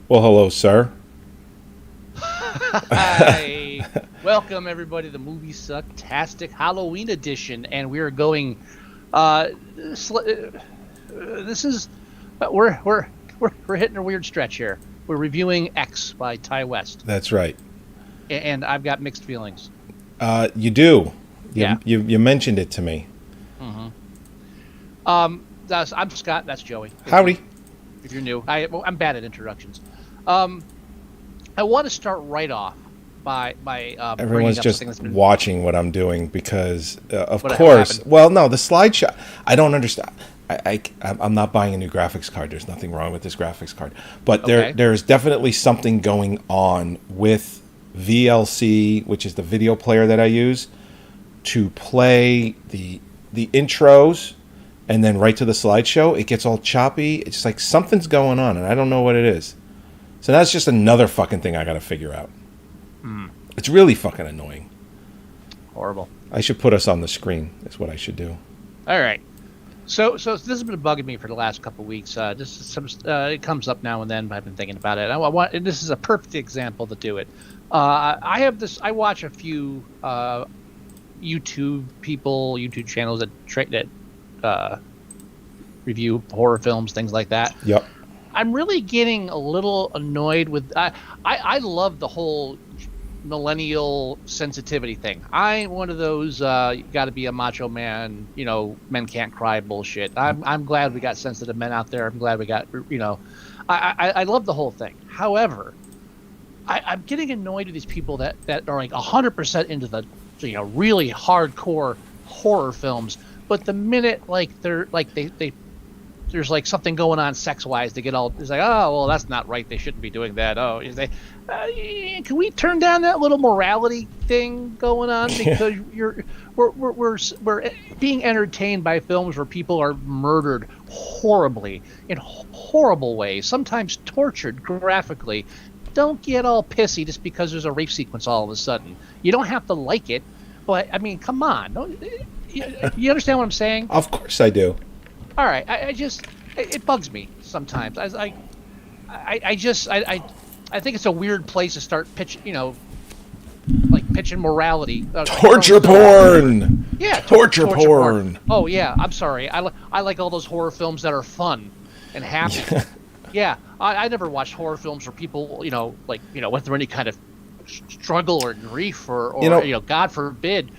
Well, hello, sir. Hi. Welcome everybody to Moviesucktastic Halloween edition, and we are going. Uh, this is we're hitting a weird stretch here. We're reviewing X by Ty West, That's right. and I've got mixed feelings. You do. Yeah. You mentioned it to me. I'm Scott. That's Joey. Howdy. If you're new, I'm bad at introductions. I want to start right off by Everyone's just watching what I'm doing because, of What course. happened? Well, no, the slideshow. I don't understand. I'm not buying a new graphics card. There's nothing wrong with this graphics card, but Okay. there's definitely something going on with VLC, which is the video player that I use to play the intros and then right to the slideshow. It gets all choppy. It's just like something's going on, and I don't know what it is. So that's just another fucking thing I got to figure out. It's really fucking annoying. Horrible. I should put us on the screen. Is what I should do. All right. So this has been bugging me for the last couple of weeks. It comes up now and then, but I've been thinking about it. And this is a perfect example to do it. I have this. I watch a few YouTube channels that review horror films, things like that. Yep. I'm really getting a little annoyed with. I love the whole millennial sensitivity thing. I'm one of those you got to be a macho man, men can't cry bullshit. I'm glad we got sensitive men out there. I'm glad we got I love the whole thing. However, I'm getting annoyed with these people that are like 100% into the really hardcore horror films, but the minute like they're like they there's like something going on sex-wise, they get all, it's like, oh, well, that's not right, they shouldn't be doing that. Oh, can we turn down that little morality thing going on? Because we're being entertained by films where people are murdered horribly, in horrible ways, sometimes tortured graphically. Don't get all pissy just because there's a rape sequence all of a sudden. You don't have to like it, but I mean, come on. You understand what I'm saying? Of course I do. All right, it bugs me sometimes. I think it's a weird place to start pitching, pitching morality. Torture porn. Yeah, torture porn. Oh yeah, I'm sorry. I like all those horror films that are fun and happy. Yeah, I never watched horror films where people, went through any kind of struggle or grief or God forbid,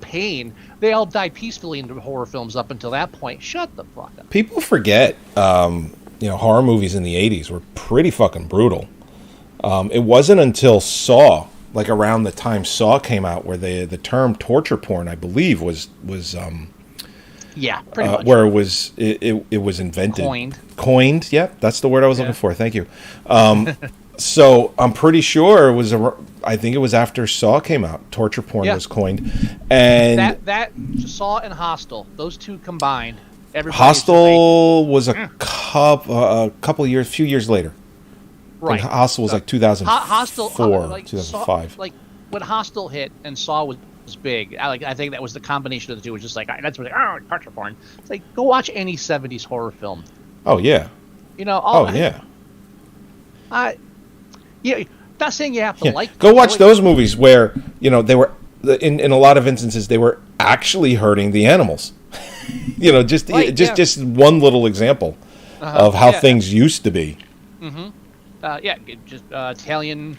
pain. They all die peacefully in horror films up until that point. Shut the fuck up. People forget, horror movies in the 80s were pretty fucking brutal. It wasn't until Saw, like around the time Saw came out, where the term torture porn, I believe, was yeah, pretty much. where it was invented. Coined, yeah, that's the word I was looking for. Thank you. So I'm pretty sure it was I think it was after Saw came out. Torture porn was coined, and that Saw and Hostel, those two combined. Hostel was a few years later. Right. Hostel was like 2004, Hostel, 2005. Saw, like when Hostel hit and Saw was big. I think that was the combination of the two. It was just like that's what torture porn. It's like go watch any 70s horror film. Oh yeah. Not saying you have to like. Go watch those movies where they were in a lot of instances they were actually hurting the animals. Just one little example of how things used to be. Italian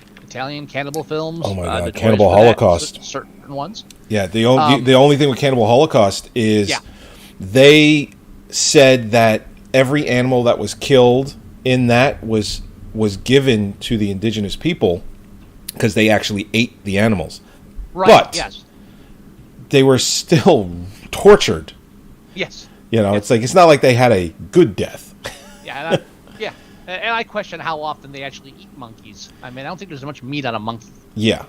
cannibal films. Oh my God, Cannibal Holocaust. Certain ones. Yeah, the only thing with Cannibal Holocaust is they said that every animal that was killed in that was given to the indigenous people because they actually ate the animals. Right. But yes. They were still tortured. Yes. It's like it's not like they had a good death. Yeah. And I question how often they actually eat monkeys. I mean, I don't think there's much meat on a monkey. Yeah.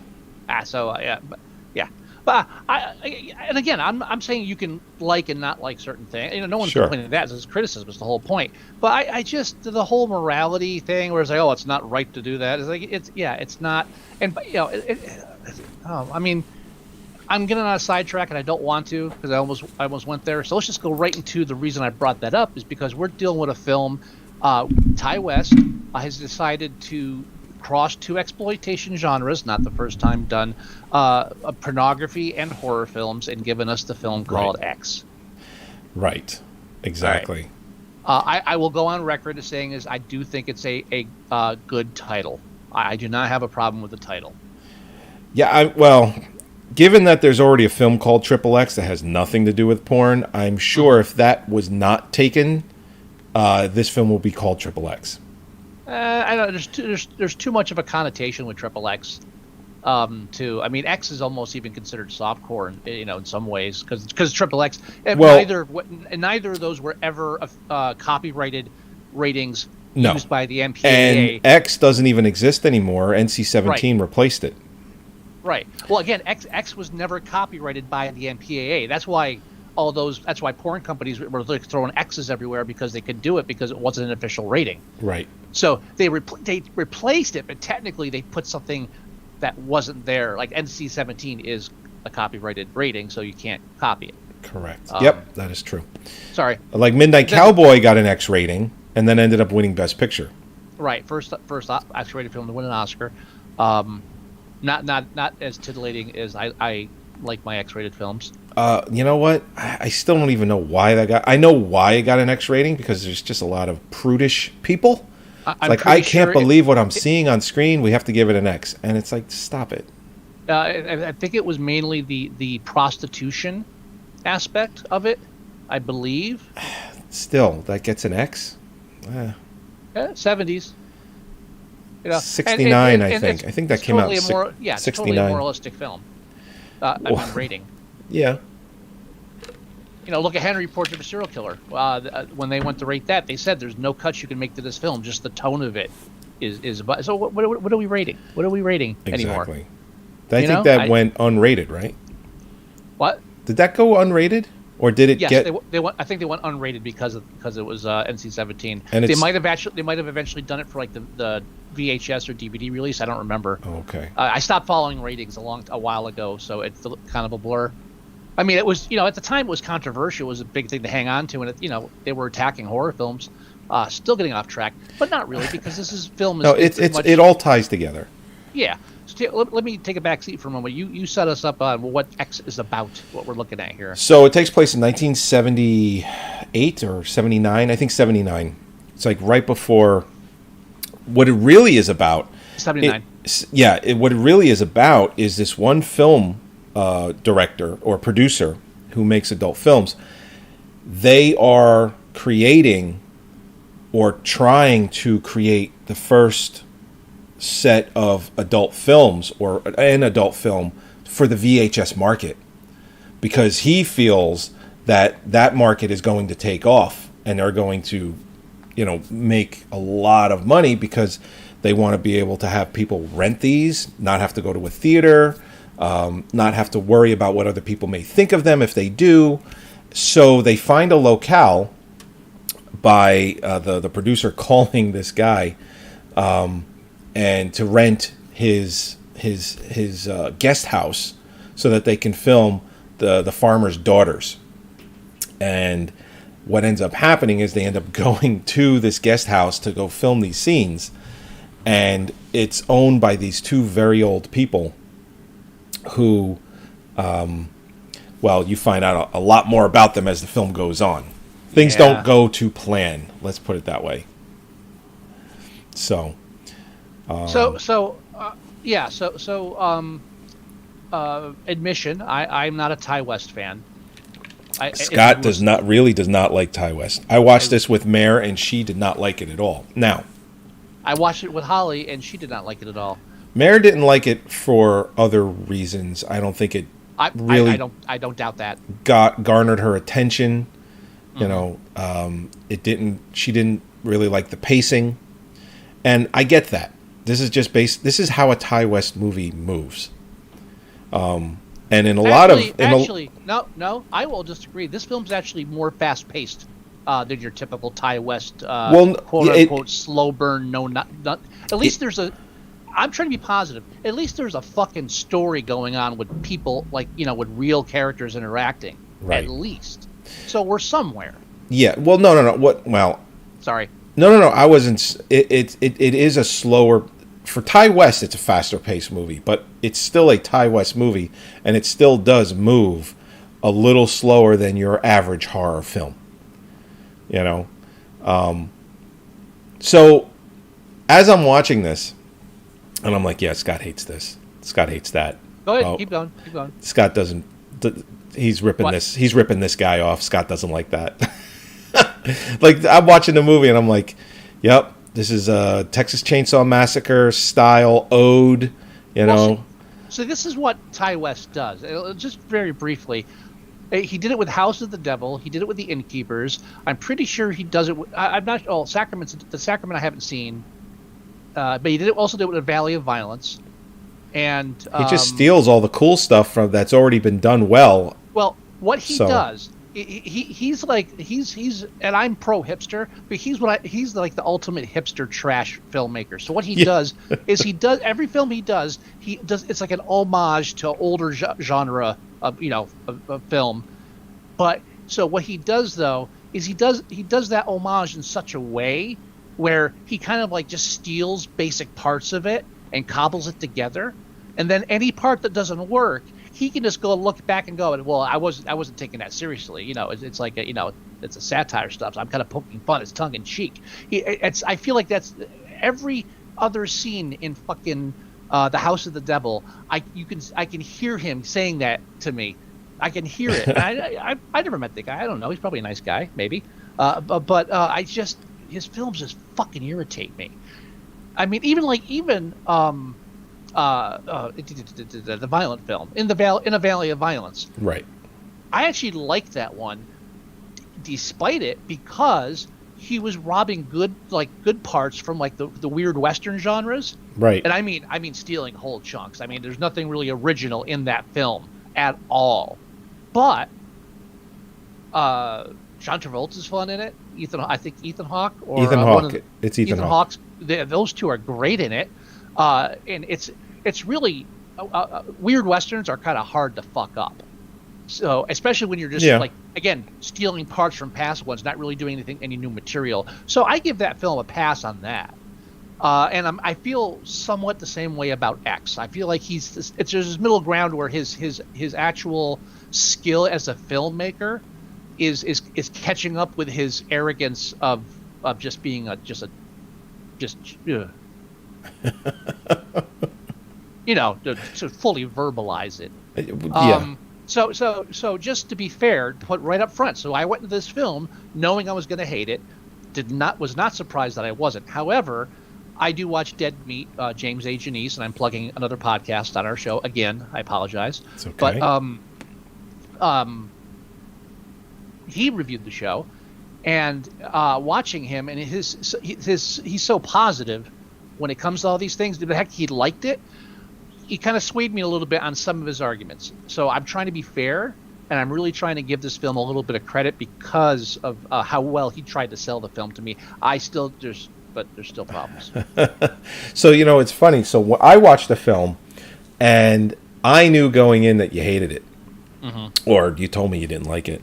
But and again, I'm saying you can like and not like certain things. No one's complaining that. It's criticism. Is the whole point. But I just the whole morality thing, where it's like, oh, it's not right to do that. It's like it's not. And I mean, I'm getting on a sidetrack, and I don't want to because I almost went there. So let's just go right into the reason I brought that up is because we're dealing with a film Ty West has decided to cross two exploitation genres, not the first time done, pornography and horror films, and given us the film called X. Right. Exactly. Right. I will go on record as saying I do think it's a good title. I do not have a problem with the title. Yeah, well, given that there's already a film called Triple X that has nothing to do with porn, I'm sure if that was not taken, this film will be called Triple X. I don't. There's too much of a connotation with Triple X. I mean, X is almost even considered softcore, in some ways, because Triple X. Neither of those were ever copyrighted ratings used by the MPAA. And X doesn't even exist anymore. NC-17 replaced it. Right. Well, again, X was never copyrighted by the MPAA. That's why That's why porn companies were throwing X's everywhere, because they could do it because it wasn't an official rating. Right. So they replaced it, but technically they put something that wasn't there. Like NC-17 is a copyrighted rating, so you can't copy it. Correct. Yep, that is true. Sorry. Like Midnight Cowboy got an X rating and then ended up winning Best Picture. Right. First X-rated film to win an Oscar. Not as titillating as I like my X-rated films. You know what? I still don't even know why that got. I know why it got an X rating, because there's just a lot of prudish people. I can't believe what I'm seeing on screen. We have to give it an X, and it's like, stop it. I think it was mainly the prostitution aspect of it, I believe. Still, that gets an X. 70s. 69, I think. I think that came out in 69. It's totally a moralistic film. Rating. Yeah. Look at Henry, Portrait of a Serial Killer. When they went to rate that, they said there's no cuts you can make to this film. Just the tone of it is. So what are we rating? What are we rating anymore? Exactly. I think that went unrated, right? What? Did that go unrated, or did it get? Yes, I think they went unrated because it was NC-17. And they might have eventually done it for like the VHS or DVD release. I don't remember. Oh, okay. I stopped following ratings a while ago, so it's kind of a blur. I mean, it was at the time it was controversial. It was a big thing to hang on to, and they were attacking horror films. Still getting off track, but not really, because it all ties together. Yeah. So let me take a back seat for a moment. You set us up on what X is about, what we're looking at here. So it takes place in 1978 or 79. I think 79. It's like right before. What it really is about. 79. What it really is about is this one film director or producer who makes adult films. They are creating or trying to create the first set of adult films, or an adult film, for the VHS market, because he feels that market is going to take off, and they're going to make a lot of money, because they want to be able to have people rent these, not have to go to a theater, not have to worry about what other people may think of them if they do. So they find a locale by the producer calling this guy, and to rent his guest house so that they can film the farmer's daughters. And what ends up happening is they end up going to this guest house to go film these scenes, and it's owned by these two very old people who, you find out a lot more about them as the film goes on. Things don't go to plan, let's put it that way. So, admission, I'm not a Ty West fan. Scott does not like Ty West. I watched this with Mare, and she did not like it at all. Now, I watched it with Holly, and she did not like it at all. Mare didn't like it for other reasons. I don't think it really. I don't doubt that. Garnered her attention. It didn't. She didn't really like the pacing, and I get that. This is just This is how a Ty West movie moves. And in a lot of... No, I will disagree. This film's actually more fast-paced than your typical Ty West, quote-unquote, slow burn, not... At least there's a... I'm trying to be positive. At least there's a fucking story going on with people, with real characters interacting. Right. At least. So we're somewhere. Yeah. Well, no. What? Well... Sorry. No. I wasn't. It is a slower. For Ty West, it's a faster paced movie, but it's still a Ty West movie, and it still does move a little slower than your average horror film. You know? So, as I'm watching this, and I'm like, yeah, Scott hates this. Scott hates that. Go ahead, keep going. Scott doesn't. He's ripping this. He's ripping this guy off. Scott doesn't like that. Like, I'm watching the movie, and I'm like, yep. This is a Texas Chainsaw Massacre style ode, you know. So this is what Ty West does. Just very briefly, he did it with House of the Devil. He did it with The Innkeepers. I'm pretty sure he does it. I'm not. Oh, the Sacrament I haven't seen, but he also did it with Valley of Violence, and he just steals all the cool stuff that's already been done well. Well, what he does. He's and I'm pro hipster, but he's like the ultimate hipster trash filmmaker. So what he does is every film he does it's like an homage to older genre of film. But so what he does though is he does that homage in such a way where he kind of like just steals basic parts of it and cobbles it together, and then any part that doesn't work, he can just go look back and go, well, I wasn't taking that seriously. It's like it's a satire stuff. So I'm kind of poking fun. It's tongue in cheek. I feel like that's every other scene in fucking the House of the Devil. I can hear him saying that to me. I can hear it. And I never met the guy. I don't know. He's probably a nice guy, maybe. But his films just fucking irritate me. I mean, even the violent film in a Valley of Violence. Right. I actually liked that one, despite it, because he was robbing good parts from like the weird Western genres. Right. And I mean stealing whole chunks. I mean, there's nothing really original in that film at all. But John Travolta's fun in it. I think Ethan Hawke or Ethan Hawke. It's Ethan Hawke. Those two are great in it. And it's really weird Westerns are kind of hard to fuck up. So especially when you're just like, again, stealing parts from past ones, not really doing any new material. So I give that film a pass on that. And I feel somewhat the same way about X. I feel like there's this middle ground where his actual skill as a filmmaker is catching up with his arrogance of just being to fully verbalize it. So just to be fair, put right up front. So I went into this film knowing I was going to hate it. Was not surprised that I wasn't. However, I do watch Dead Meat, James A. Janice, and I'm plugging another podcast on our show. Again, I apologize. It's okay. But he reviewed the show, and watching him and he's so positive when it comes to all these things. The heck, he liked it. He kind of swayed me a little bit on some of his arguments. So I'm trying to be fair, and I'm really trying to give this film a little bit of credit because of how well he tried to sell the film to me. But there's still problems. So, it's funny. So I watched the film, and I knew going in that you hated it. Mm-hmm. Or you told me you didn't like it.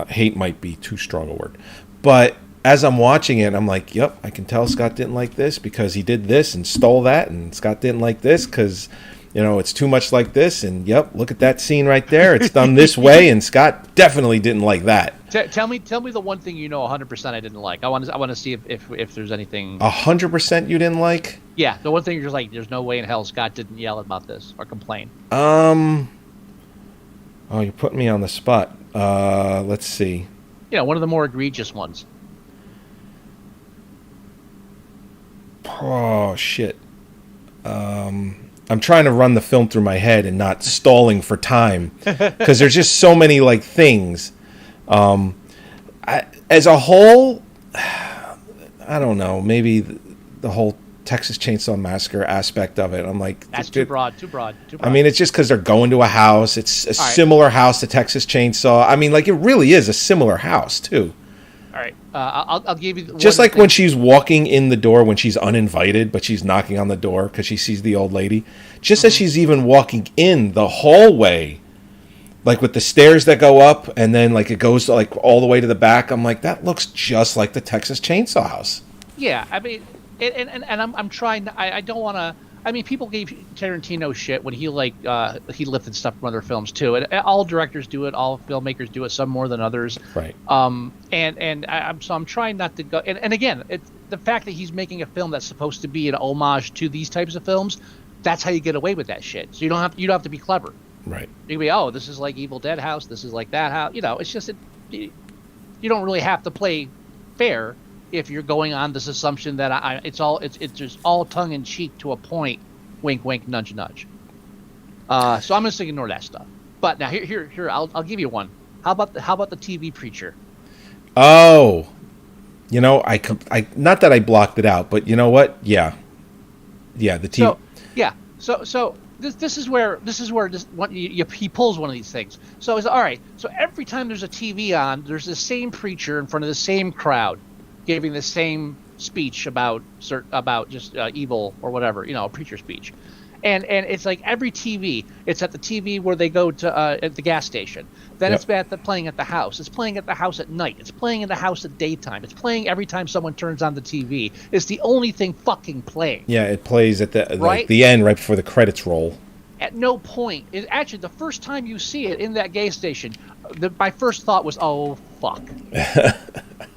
Hate might be too strong a word. But as I'm watching it, I'm like, yep, I can tell Scott didn't like this because he did this and stole that, and Scott didn't like this because, it's too much like this, and yep, look at that scene right there. It's done this way, and Scott definitely didn't like that. Tell me the one thing 100% I didn't like. I want to see if there's anything 100% you didn't like. Yeah, the one thing you're like, there's no way in hell Scott didn't yell about this or complain. Oh, you're putting me on the spot. Let's see. One of the more egregious ones. Oh shit. I'm trying to run the film through my head and not stalling for time because there's just so many things. As a whole, I don't know. Maybe the whole Texas Chainsaw Massacre aspect of it. I'm like, that's too broad. I mean, it's just because they're going to a house. It's a similar house to Texas Chainsaw. I mean, it really is a similar house too. All right, I'll give you just like when she's walking in the door when she's uninvited, but she's knocking on the door because she sees the old lady. Just as she's even walking in the hallway, with the stairs that go up and then it goes all the way to the back. I'm like, that looks just like the Texas Chainsaw House. Yeah, I mean, and I'm trying. I don't want to. I mean, people gave Tarantino shit when he lifted stuff from other films too, and all directors do it, all filmmakers do it, some more than others. Right. I'm trying not to go. And again, it's the fact that he's making a film that's supposed to be an homage to these types of films. That's how you get away with that shit. So you don't have to be clever. Right. You can be, oh, this is like Evil Dead house. This is like that house. It's just you don't really have to play fair if you're going on this assumption that it's just all tongue in cheek to a point, wink, wink, nudge, nudge. So I'm just gonna ignore that stuff. But now here, I'll give you one. How about the TV preacher? Oh, I not that I blocked it out, but you know what? Yeah, the TV. So this is where he pulls one of these things. So it's all right. So every time there's a TV on, there's the same preacher in front of the same crowd, giving the same speech about just evil or whatever, a preacher speech, and it's like every TV. It's at the TV where they go to at the gas station. Then Yep. it's playing at the house. It's playing at the house at night. It's playing in the house at daytime. It's playing every time someone turns on the TV. It's the only thing fucking playing. Yeah, it plays at the Right? the end, right before the credits roll. At no point, actually the first time you see it in that gas station, my first thought was, oh fuck.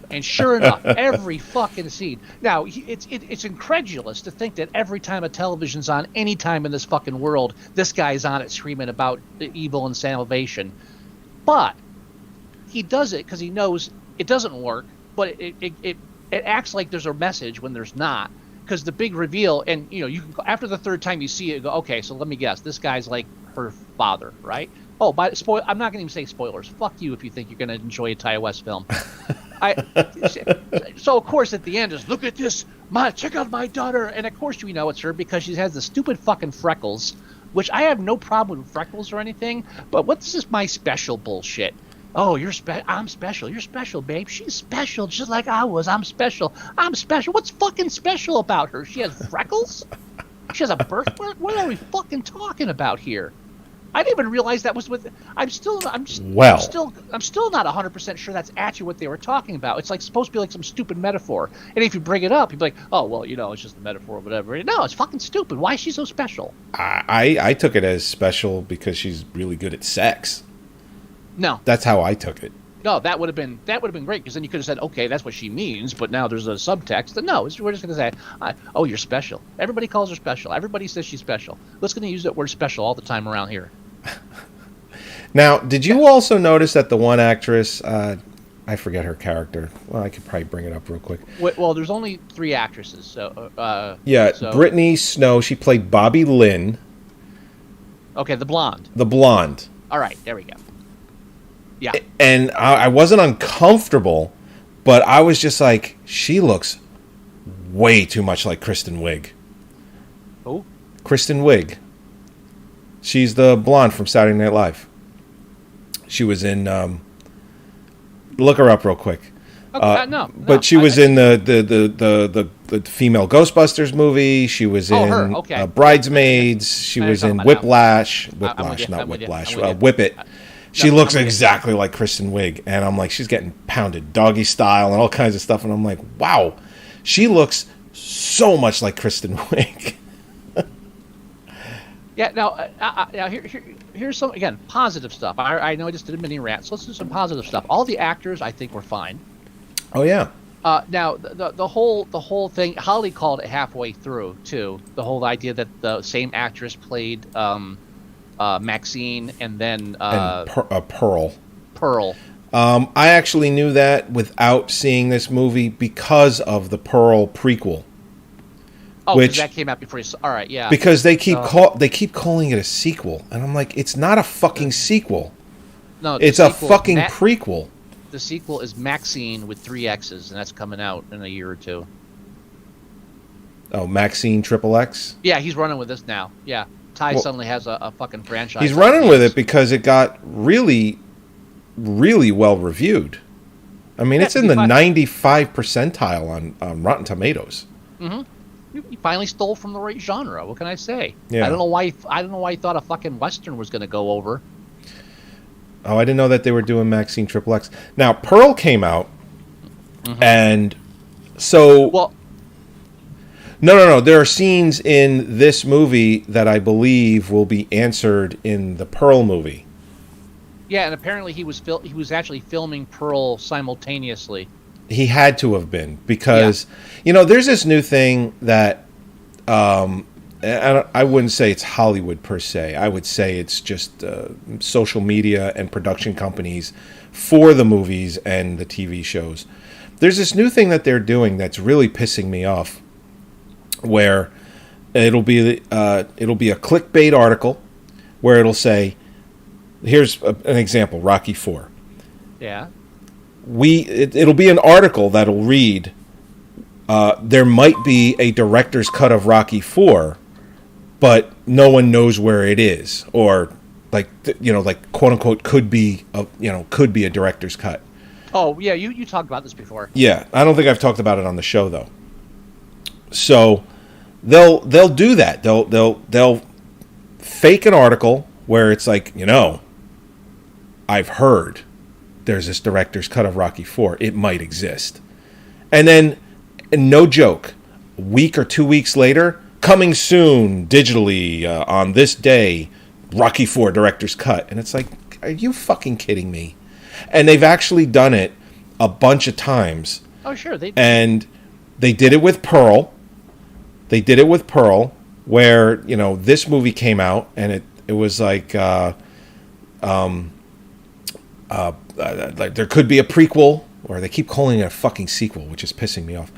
And sure enough, every fucking scene. Now, it's incredulous to think that every time a television's on, any time in this fucking world, this guy's on it screaming about evil and salvation. But he does it because he knows it doesn't work, but it acts like there's a message when there's not. Because the big reveal, and you can, after the third time you see it, go, okay, so let me guess, this guy's like her father, right? Oh, I'm not going to even say spoilers. Fuck you if you think you're going to enjoy a Ty West film. So of course at the end is, look at this, check out my daughter, and of course it's her because she has the stupid fucking freckles, which I have no problem with freckles or anything, but what's this my special bullshit? Oh, I'm special. You're special, babe. She's special just like I was. I'm special. What's fucking special about her? She has freckles? She has a birthmark? What are we fucking talking about here? I didn't even realize that was with. I'm still not 100% sure that's actually what they were talking about. It's like supposed to be like some stupid metaphor, and if you bring it up, you'd be like, "Oh, well, it's just a metaphor or whatever." No, it's fucking stupid. Why is she so special? I took it as special because she's really good at sex. No, that's how I took it. No, that would have been great because then you could have said, "Okay, that's what she means," but now there's a subtext. No, we're just going to say, "Oh, you're special." Everybody calls her special. Everybody says she's special. Let's going to use that word "special" all the time around here. Now, did you also notice that the one actress, I forget her character. Well, I could probably bring it up real quick. Well, there's only 3 actresses, so Brittany Snow. She played Bobby Lynn. Okay, the blonde. The blonde. All right, there we go. Yeah. And I wasn't uncomfortable, but I was just like, she looks way too much like Kristen Wiig. Who? Kristen Wiig. She's the blonde from Saturday Night Live. She was in. Look her up real quick. Okay, no. But she was in the female Ghostbusters movie. She was in her. Okay. Bridesmaids. She was in Whiplash. Whip It. She looks exactly like Kristen Wiig, and I'm like, she's getting pounded doggy style and all kinds of stuff, and I'm like, wow, she looks so much like Kristen Wiig. Yeah. Now here's some again positive stuff. I know I just did a mini rant, so let's do some positive stuff. All the actors I think were fine. Oh yeah. Now the whole thing, Holly called it halfway through too. The whole idea that the same actress played Maxine and then Pearl. Pearl. I actually knew that without seeing this movie because of the Pearl prequel. Oh, which that came out before you saw. All right, yeah. Because they keep calling it a sequel, and I'm like, it's not a fucking sequel. No, it's a fucking prequel. The sequel is Maxine with 3 X's, and that's coming out in a year or 2. Oh, Maxine XXX? Yeah, he's running with this now. Yeah. Ty suddenly has a fucking franchise. He's running with it because it got really, really well reviewed. I mean, it's in the 95 percentile on Rotten Tomatoes. Mm-hmm. He finally stole from the right genre. What can I say? Yeah. I don't know why he thought a fucking Western was going to go over. Oh, I didn't know that they were doing Maxine XXX. Now, Pearl came out, and so... Well, No. There are scenes in this movie that I believe will be answered in the Pearl movie. Yeah, and apparently he was actually filming Pearl simultaneously. He had to have been because, there's this new thing that I wouldn't say it's Hollywood per se. I would say it's just social media and production companies for the movies and the TV shows. There's this new thing that they're doing that's really pissing me off, where it'll be a clickbait article where it'll say, here's an example, Rocky IV. Yeah. It'll be an article that'll read, there might be a director's cut of Rocky IV, but no one knows where it is, or like quote unquote could be a director's cut. Oh yeah, you talked about this before. Yeah, I don't think I've talked about it on the show though. So they'll do that. They'll fake an article where it's like, I've heard there's this director's cut of Rocky IV. It might exist. And then, no joke, a week or 2 weeks later, coming soon digitally on this day, Rocky IV director's cut. And it's like, are you fucking kidding me? And they've actually done it a bunch of times. Oh, sure. And they did it with Pearl. Where, this movie came out, and it was like, like there could be a prequel, or they keep calling it a fucking sequel, which is pissing me off.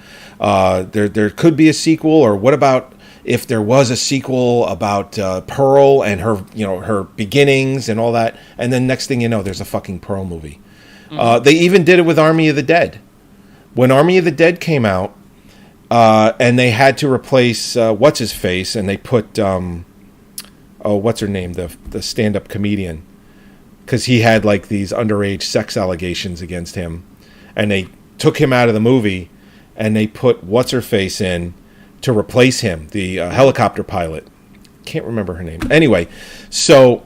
There could be a sequel, or what about if there was a sequel about Pearl and her, her beginnings and all that, and then next thing you know, there's a fucking Pearl movie. Mm-hmm. They even did it with Army of the Dead. When Army of the Dead came out, and they had to replace what's his face, and they put what's her name, the stand-up comedian, because he had like these underage sex allegations against him, and they took him out of the movie, and they put what's her face in to replace him, the helicopter pilot. Can't remember her name. Anyway, so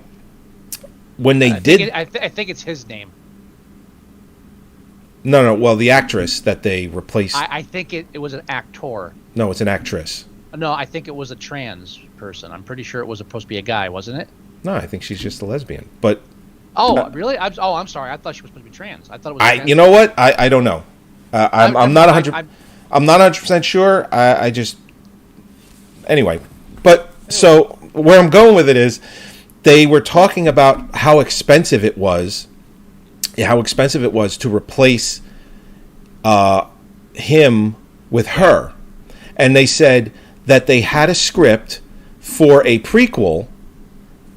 when they did, I think it's his name. No. Well, the actress that they replaced. I think it was an actor. No, it's an actress. No, I think it was a trans person. I'm pretty sure it was supposed to be a guy, wasn't it? No, I think she's just a lesbian. But really? I'm sorry. I thought she was supposed to be trans. I thought it was. You know what? I don't know. I'm not 100. I'm not 100% sure. I just. Anyway, but so where I'm going with it is, they were talking about how expensive it was to replace him with her. And they said that they had a script for a prequel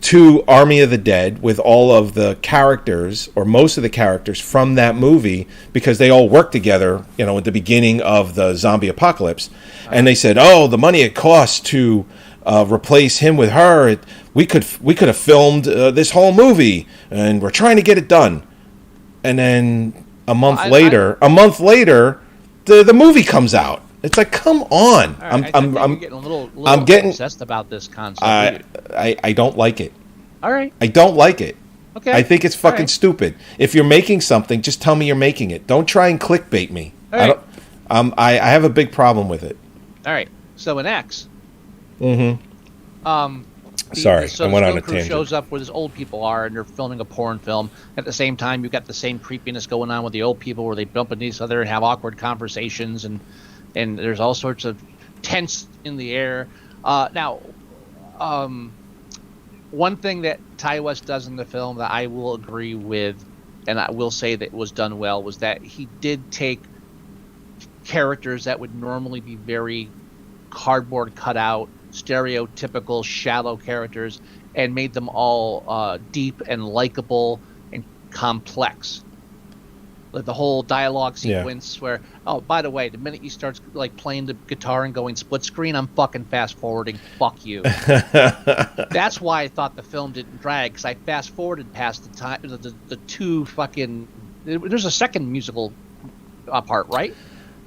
to Army of the Dead with all of the characters, or most of the characters from that movie, because they all worked together, at the beginning of the zombie apocalypse. And they said, the money it costs to replace him with her, we could have filmed this whole movie, and we're trying to get it done. And then a month later, the movie comes out. It's like, come on! Right, I'm getting a little obsessed about this concept. I don't like it. All right. I don't like it. Okay. I think it's fucking stupid. If you're making something, just tell me you're making it. Don't try and clickbait me. All right. I have a big problem with it. All right. So in X. Mm-hmm. Sorry, I went on a tangent. Shows up where these old people are, and they're filming a porn film. At the same time, you've got the same creepiness going on with the old people, where they bump into each other and have awkward conversations, and there's all sorts of tense in the air. Now, one thing that Ty West does in the film that I will agree with, and I will say that was done well, was that he did take characters that would normally be very cardboard cutout, stereotypical, shallow characters, and made them all deep and likable and complex. Like the whole dialogue sequence where, by the way, the minute you start like playing the guitar and going split screen, I'm fucking fast forwarding. Fuck you. That's why I thought the film didn't drag, because I fast forwarded past the time, the two fucking. There's a second musical part, right?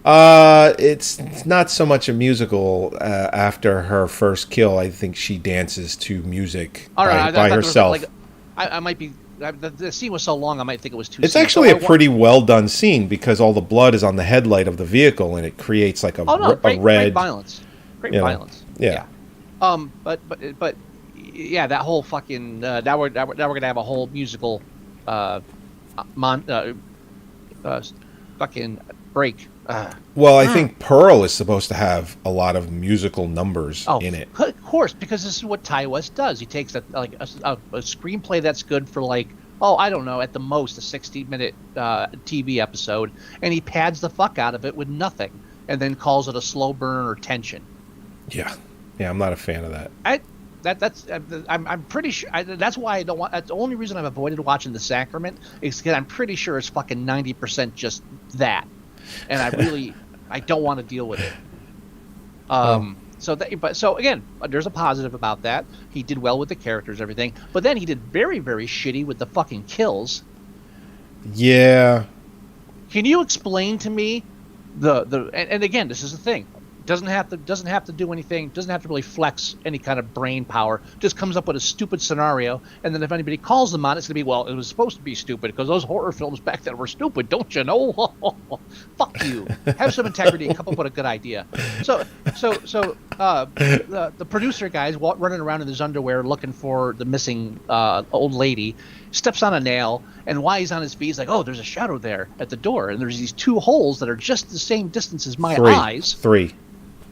It's not so much a musical. After her first kill, I think she dances to music by herself. I might be. The scene was so long, I might think it was too. It's actually a pretty well done scene, because all the blood is on the headlight of the vehicle, and it creates like a red great violence. Great violence. Yeah. But yeah, that whole fucking now we're gonna have a whole musical fucking break. Well, I think Pearl is supposed to have a lot of musical numbers in it. Of course, because this is what Ty West does. He takes a screenplay that's good for like, I don't know, at the most a 60-minute TV episode, and he pads the fuck out of it with nothing, and then calls it a slow burn or tension. Yeah, I'm not a fan of that. I'm pretty sure that's why I don't want. That's the only reason I've avoided watching The Sacrament is because I'm pretty sure it's fucking 90% just that, and I don't want to deal with it. So again, there's a positive about that. He did well with the characters, everything, but then he did very, very shitty with the fucking kills. Yeah. Can you explain to me and again, this is the thing. Doesn't have to do anything. Doesn't have to really flex any kind of brain power. Just comes up with a stupid scenario, and then if anybody calls them on it, it's gonna be, well, it was supposed to be stupid because those horror films back then were stupid, don't you know? Fuck you. Have some integrity and come up with a good idea. So the producer guy's running around in his underwear looking for the missing old lady. Steps on a nail, and while he's on his feet, he's like, there's a shadow there at the door, and there's these two holes that are just the same distance as my eyes. Three.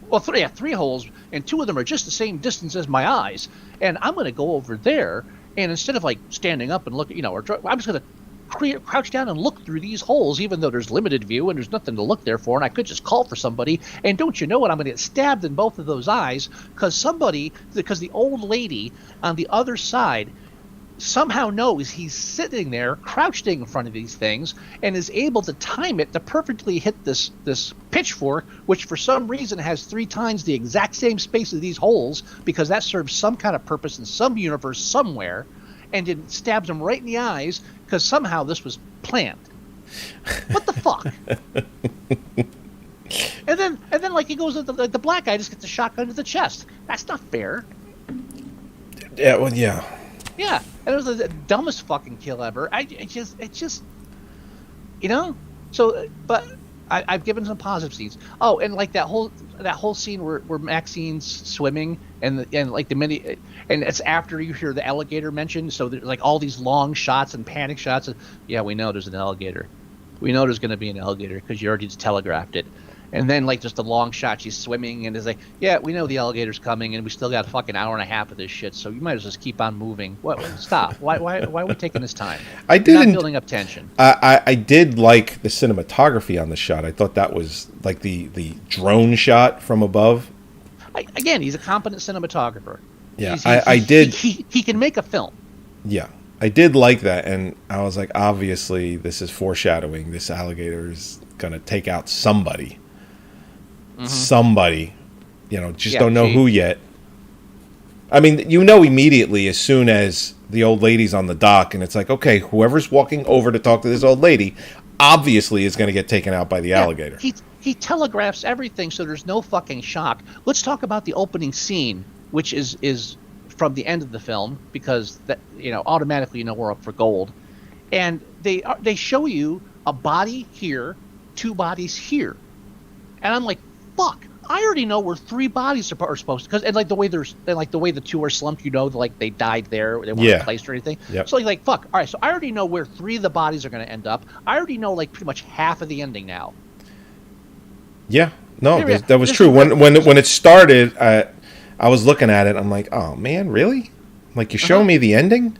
Well, three holes, and two of them are just the same distance as my eyes. And I'm going to go over there, and instead of like standing up and look, I'm just going to crouch down and look through these holes, even though there's limited view and there's nothing to look there for, and I could just call for somebody. And don't you know what? I'm going to get stabbed in both of those eyes because the old lady on the other side somehow knows he's sitting there crouched in front of these things and is able to time it to perfectly hit this pitchfork, which for some reason has 3 times the exact same space as these holes, because that serves some kind of purpose in some universe somewhere, and it stabs him right in the eyes because somehow this was planned. What the fuck? and then like he goes, the black guy just gets a shotgun to the chest. That's not fair. Yeah, well, yeah. Yeah, and it was the dumbest fucking kill ever. It just, So, but I've given some positive scenes. Oh, and like that whole scene where Maxine's swimming and like the mini, and it's after you hear the alligator mentioned. So there's like all these long shots and panic shots. Yeah, we know there's an alligator. We know there's going to be an alligator because you already just telegraphed it. And then, like, just a long shot, she's swimming, and it's like, yeah, we know the alligator's coming, and we still got a fucking hour and a half of this shit, so you might as well just keep on moving. What? Stop. Why are we taking this time? Not building up tension. I did like the cinematography on the shot. I thought that was, like, the drone shot from above. Again, he's a competent cinematographer. Yeah, I did. He can make a film. Yeah, I did like that, and I was like, obviously, this is foreshadowing. This alligator is going to take out somebody. Mm-hmm. Somebody, don't know who yet. I mean, immediately as soon as the old lady's on the dock, and it's like, okay, whoever's walking over to talk to this old lady obviously is going to get taken out by the alligator. He telegraphs everything, so there's no fucking shock. Let's talk about the opening scene, which is from the end of the film, because that automatically we're up for gold, and they show you a body here, 2 bodies here, and I'm like, fuck! I already know where 3 bodies are supposed to, because the way the 2 are slumped, like they died there, they weren't replaced or anything. Yep. So like fuck. All right, so I already know where 3 of the bodies are going to end up. I already know like pretty much half of the ending now. Yeah, no, that was true. When it started, I was looking at it. I'm like, oh man, really? Like you're showing me the ending?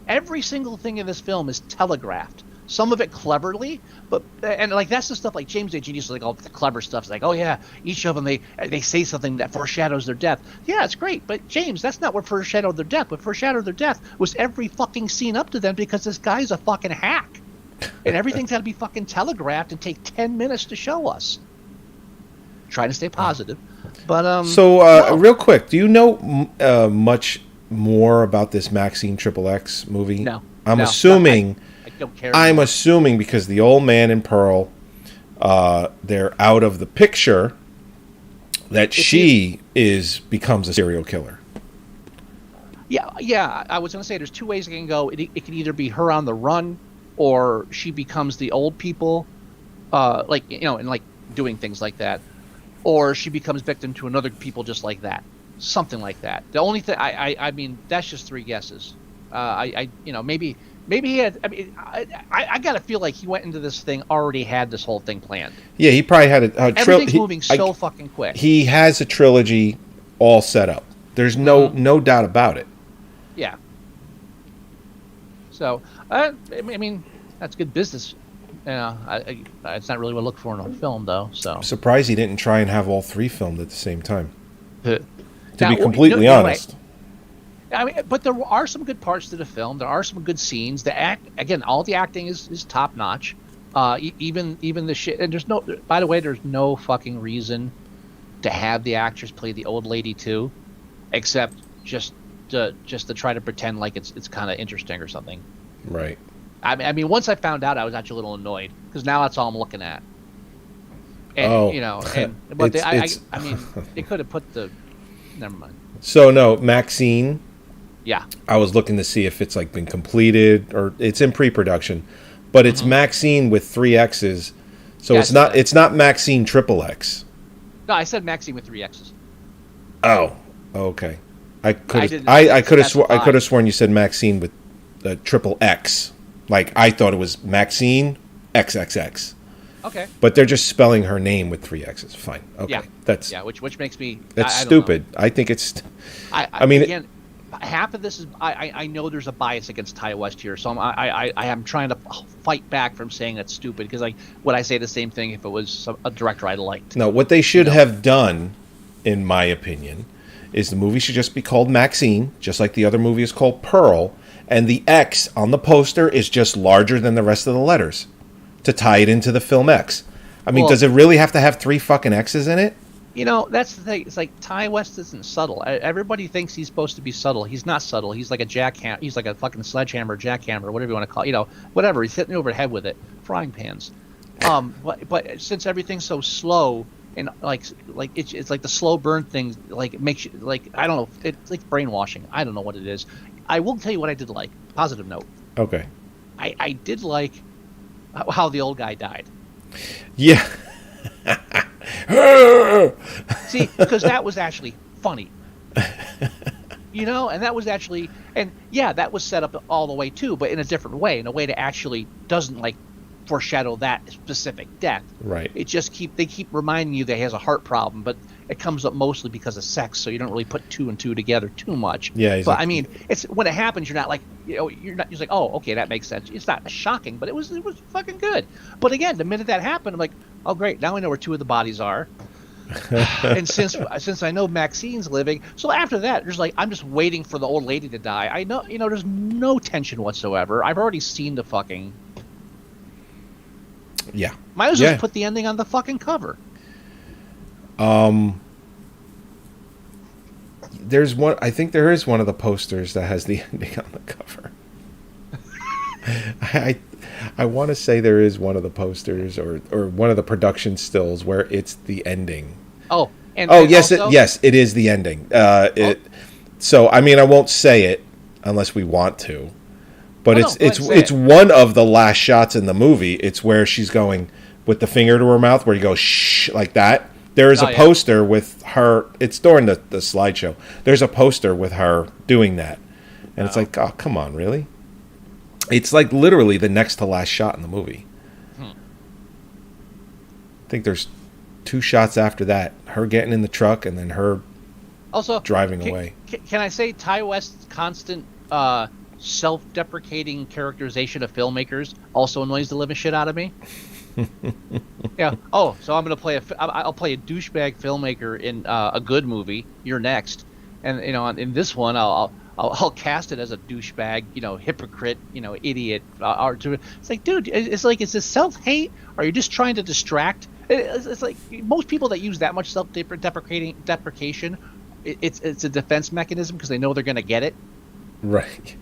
Every single thing in this film is telegraphed. Some of it cleverly, and like that's the stuff like James A. Genius, like all the clever stuff. It's like, oh yeah, each of them they say something that foreshadows their death. Yeah, it's great, but James, that's not what foreshadowed their death. What foreshadowed their death was every fucking scene up to them, because this guy's a fucking hack, and everything's got to be fucking telegraphed and take 10 minutes to show us. Trying to stay positive, but no. Real quick, do you know much more about this Maxine XXX movie? No, I'm assuming. I don't care. I'm assuming because the old man and Pearl, they're out of the picture, that she becomes a serial killer. Yeah. I was going to say there's 2 ways it can go. It can either be her on the run, or she becomes the old people, and like doing things like that. or she becomes victim to another people just like that, something like that. The only thing I mean, that's just three guesses. Maybe he had. I mean, I gotta feel like he went into this thing already had this whole thing planned. Yeah, he probably had a everything's moving so fucking quick. He has a trilogy all set up. There's no doubt about it. Yeah. So I mean, that's good business. It's not really what I look for in a film, though. So I'm surprised he didn't try and have all three filmed at the same time. To now, be completely honest. I mean, but there are some good parts to the film. There are some good scenes. All the acting is top notch. Even the shit. And by the way, there's no fucking reason to have the actress play the old lady too, except just to try to pretend like it's kind of interesting or something. Right. I mean, once I found out, I was actually a little annoyed because now that's all I'm looking at. And, but I mean, they could have put the. Never mind. So no, Maxine. Yeah. I was looking to see if it's like been completed or it's in pre-production, but it's Maxine with 3 X's. So yeah, it's not Maxine triple X. No, I said Maxine with 3 X's. Oh, okay. I could have sworn you said Maxine with triple X. Like I thought it was Maxine XXX. Okay. But they're just spelling her name with 3 X's. Fine. Okay. Yeah. Which makes me. That's stupid. I think it's. I mean. Again, half of this is I know there's a bias against Ty West here, so I am trying to fight back from saying that's stupid because would I say the same thing if it was a director I liked? No, what they should have done, in my opinion, is the movie should just be called Maxine, just like the other movie is called Pearl, and the X on the poster is just larger than the rest of the letters to tie it into the film X. I mean, does it really have to have 3 fucking X's in it? You know, that's the thing. It's like Ty West isn't subtle. Everybody thinks he's supposed to be subtle. He's not subtle. He's like a jackhammer. He's like a fucking sledgehammer, jackhammer, whatever you want to call it. You know, whatever. He's hitting you over the head with it. Frying pans. But since everything's so slow and like it's like the slow burn thing, like it makes you like I don't know. It's like brainwashing. I don't know what it is. I will tell you what I did like. Positive note. Okay. I did like how the old guy died. Yeah. See, because that was actually funny. You know, and that was actually, and yeah, that was set up all the way too, but in a different way, in a way that actually doesn't like foreshadow that specific death. Right. It just they keep reminding you that he has a heart problem, but it comes up mostly because of sex, so you don't really put 2 and 2 together too much. Yeah. But I mean, it's when it happens, you're not like, you know, you're like, oh, okay, that makes sense. It's not shocking, but it was fucking good. But again, the minute that happened, I'm like, oh great, now I know where 2 of the bodies are. And since I know Maxine's living, so after that, there's like I'm just waiting for the old lady to die. I know, you know, there's no tension whatsoever. I've already seen the fucking. Yeah. Might as well just put the ending on the fucking cover. There's one. I think there is one of the posters that has the ending on the cover. I want to say there is one of the posters or one of the production stills where it's the ending. Oh, and yes, it is the ending. So I mean, I won't say it unless we want to, but it's one of the last shots in the movie. It's where she's going with the finger to her mouth, where you go shh like that. There is a poster with her. It's during the slideshow. There's a poster with her doing that, and it's like, oh, come on, really? It's like literally the next to last shot in the movie. I think there's 2 shots after that. Her getting in the truck and then her also driving away. Can I say Ty West's constant self-deprecating characterization of filmmakers also annoys the living shit out of me? Yeah. Oh, so I'm gonna I'll play a douchebag filmmaker in a good movie. You're next, and you know, in this one, I'll cast it as a douchebag, you know, hypocrite, you know, idiot. It's like, dude, it's like, is this self-hate? Or are you just trying to distract? It's like most people that use that much deprecation, it's a defense mechanism because they know they're going to get it. Right.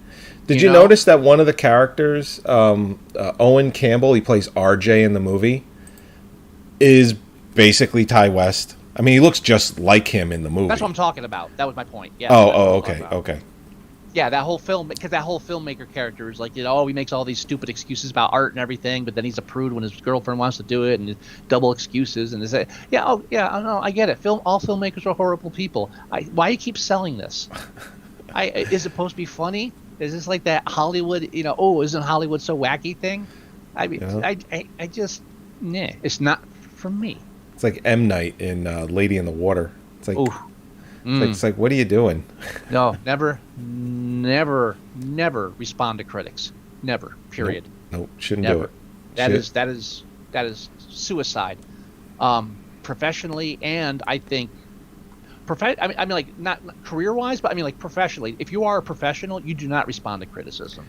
Did you notice that one of the characters, Owen Campbell, he plays RJ in the movie, is basically Ty West? I mean, he looks just like him in the movie. That's what I'm talking about. That was my point. Yeah. Oh, okay. Yeah, that whole film, because that whole filmmaker character is like, he makes all these stupid excuses about art and everything, but then he's a prude when his girlfriend wants to do it, and double excuses, and I know, I get it. All filmmakers are horrible people. Why do you keep selling this? Is it supposed to be funny? Is this like that Hollywood, isn't Hollywood so wacky thing? I mean, I just, it's not for me. It's like M. Night in Lady in the Water. It's like, ooh. It's like, what are you doing? No, never respond to critics. Never. Period. Nope, shouldn't never. do it. That is suicide. Professionally, and I think I mean like not career wise, but I mean like professionally. If you are a professional, you do not respond to criticism.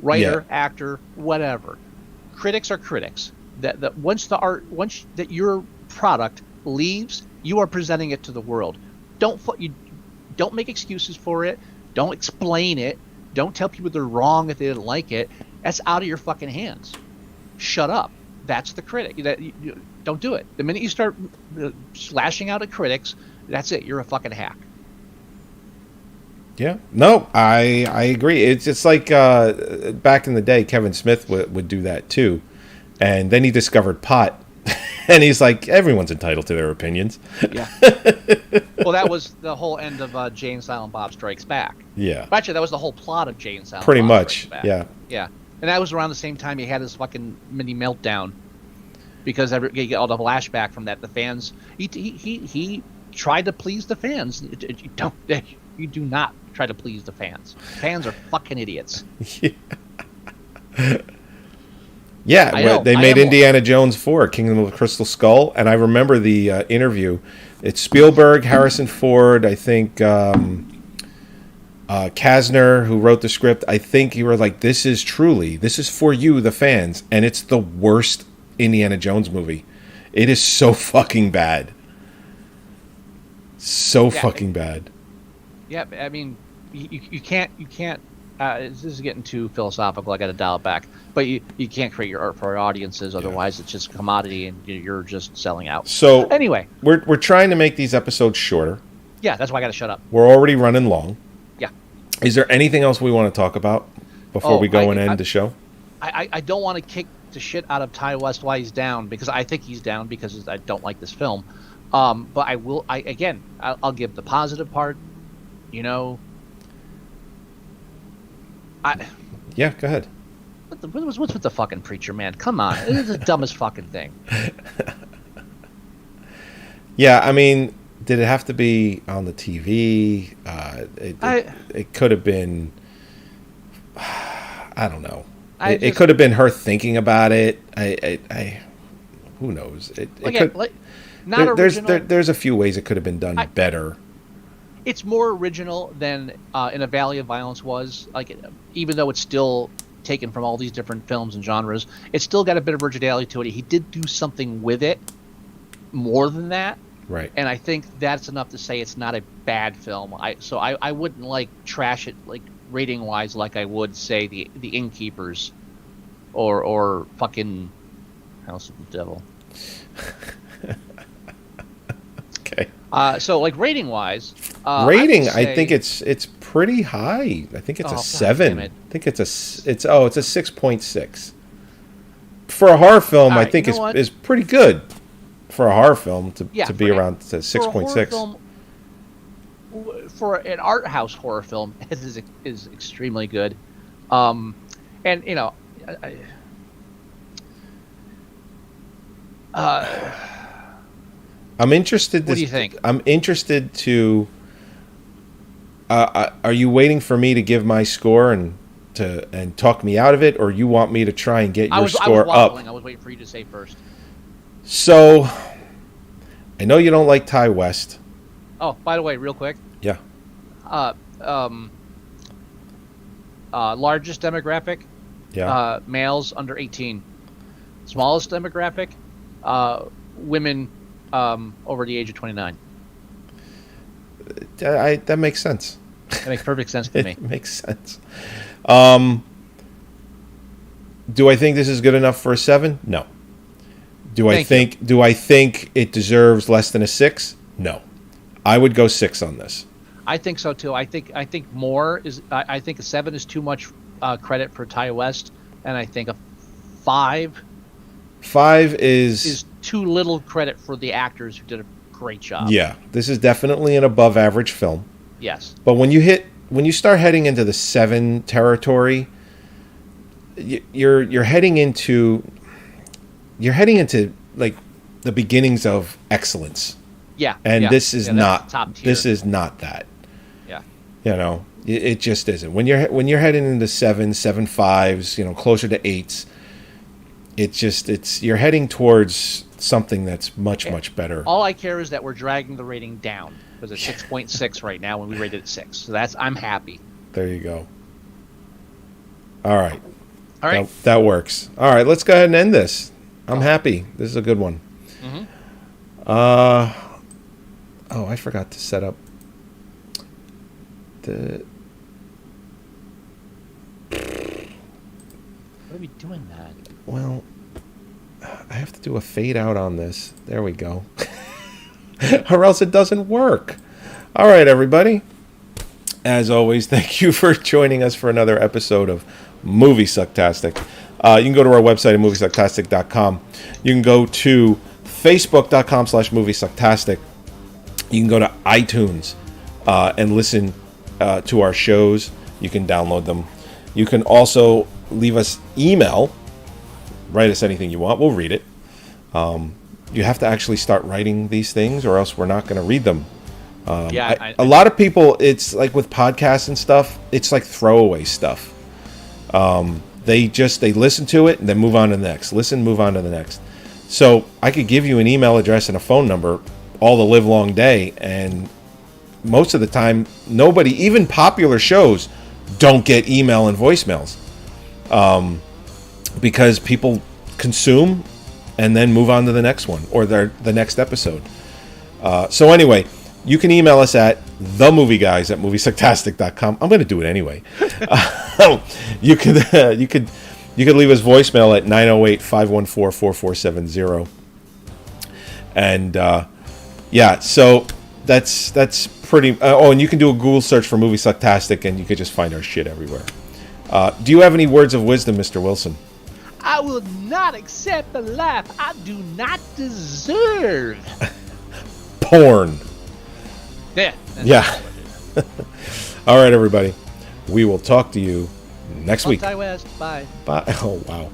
Writer, actor, whatever. Critics are critics. That once that your product leaves, you are presenting it to the world. Don't make excuses for it. Don't explain it. Don't tell people they're wrong if they didn't like it. That's out of your fucking hands. Shut up. That's the critic. Don't do it. The minute you start slashing out at critics, that's it. You're a fucking hack. Yeah. No, I agree. It's like back in the day, Kevin Smith would do that too. And then he discovered pot. And he's like, everyone's entitled to their opinions. Yeah. Well, that was the whole end of Jay and Silent Bob Strikes Back. Yeah. Actually, that was the whole plot of Jay and Silent Pretty Bob much. Strikes Back. Yeah. Yeah. And that was around the same time he had his fucking mini meltdown. Because you get all the flashback from that. The fans, he tried to please the fans. You do not try to please the fans. Fans are fucking idiots. Yeah, they made Indiana Jones 4, Kingdom of the Crystal Skull, and I remember the interview. It's Spielberg, Harrison Ford, I think Kasner, who wrote the script. I think you were like, this is for you, the fans, and it's the worst Indiana Jones movie. It is so fucking bad. Fucking bad. Yeah, I mean, you can't. This is getting too philosophical. I got to dial it back. But you can't create your art for our audiences. Otherwise, it's just commodity, and you're just selling out. So anyway, we're trying to make these episodes shorter. Yeah, that's why I got to shut up. We're already running long. Yeah. Is there anything else we want to talk about before we go and end the show? I don't want to kick the shit out of Ty West while he's down, because I think he's down because I don't like this film. But I will. I'll give the positive part. Yeah, go ahead. What's with the fucking preacher, man? Come on. This is the dumbest fucking thing. Yeah, I mean, did it have to be on the TV? It could have been... I don't know. It could have been her thinking about it. Who knows? There's a few ways it could have been done better. It's more original than In a Valley of Violence was. Like, even though it's still taken from all these different films and genres, it's still got a bit of originality to it. He did do something with it more than that. Right. And I think that's enough to say it's not a bad film. I wouldn't like trash it like rating wise like I would say the Innkeepers or fucking House of the Devil. Okay. So like rating wise, I think it's pretty high. I think it's a 7. I think it's a 6.6. For a horror film, I think is pretty good. For a horror film to be around 6.6. For an art house horror film, it is extremely good. And I'm interested. What do you think? I'm interested to. Are you waiting for me to give my score and talk me out of it, or you want me to try and get your score up? I was waiting for you to say first. So, I know you don't like Ty West. Oh, by the way, real quick. Yeah. Largest demographic. Yeah. Males under 18. Smallest demographic. Women over the age of 29. That makes sense. That makes perfect sense to me. It makes sense. Do I think this is good enough for a 7? No. Do I think it deserves less than a 6? No. I would go 6 on this. I think so too. I think more is. I think a 7 is too much credit for Ty West, and I think a 5 is too little credit for the actors who did a great job. Yeah, this is definitely an above average film. Yes. But when you start heading into the 7 territory, you're heading into like the beginnings of excellence. Yeah. And yeah, this is not top tier. This is not that. Yeah. It just isn't. When you're heading into 7.5s, closer to 8s, you're heading towards something that's much better. All I care is that we're dragging the rating down because it's 6.6 right now when we rated it 6. So I'm happy. There you go. All right. That works. All right, let's go ahead and end this. I'm happy. This is a good one. Mm-hmm. I forgot to set up the. What are we doing that? Well, I have to do a fade out on this. There we go. Or else it doesn't work. All right, everybody. As always, thank you for joining us for another episode of Moviesucktastic. You can go to our website at moviesucktastic.com. You can go to facebook.com/moviesucktastic. You can go to iTunes and listen to our shows. You can download them. You can also leave us email. Write us anything you want. We'll read it. You have to actually start writing these things or else we're not going to read them. A lot of people, it's like with podcasts and stuff, it's like throwaway stuff. They listen to it and then move on to the next. Move on to the next. So I could give you an email address and a phone number all the live long day, and most of the time, nobody, even popular shows, don't get email and voicemails. Because people consume and then move on to the next one or the next episode. So anyway, you can email us at themovieguys@moviesucktastic.com. I'm going to do it anyway. You could leave us voicemail at 908-514-4470. And so that's pretty. And you can do a Google search for Moviesucktastic, and you could just find our shit everywhere. Do you have any words of wisdom, Mr. Wilson? I will not accept a life I do not deserve. Porn. Yeah. All right, everybody. We will talk to you next week. Ty West. Bye. Bye. Oh, wow.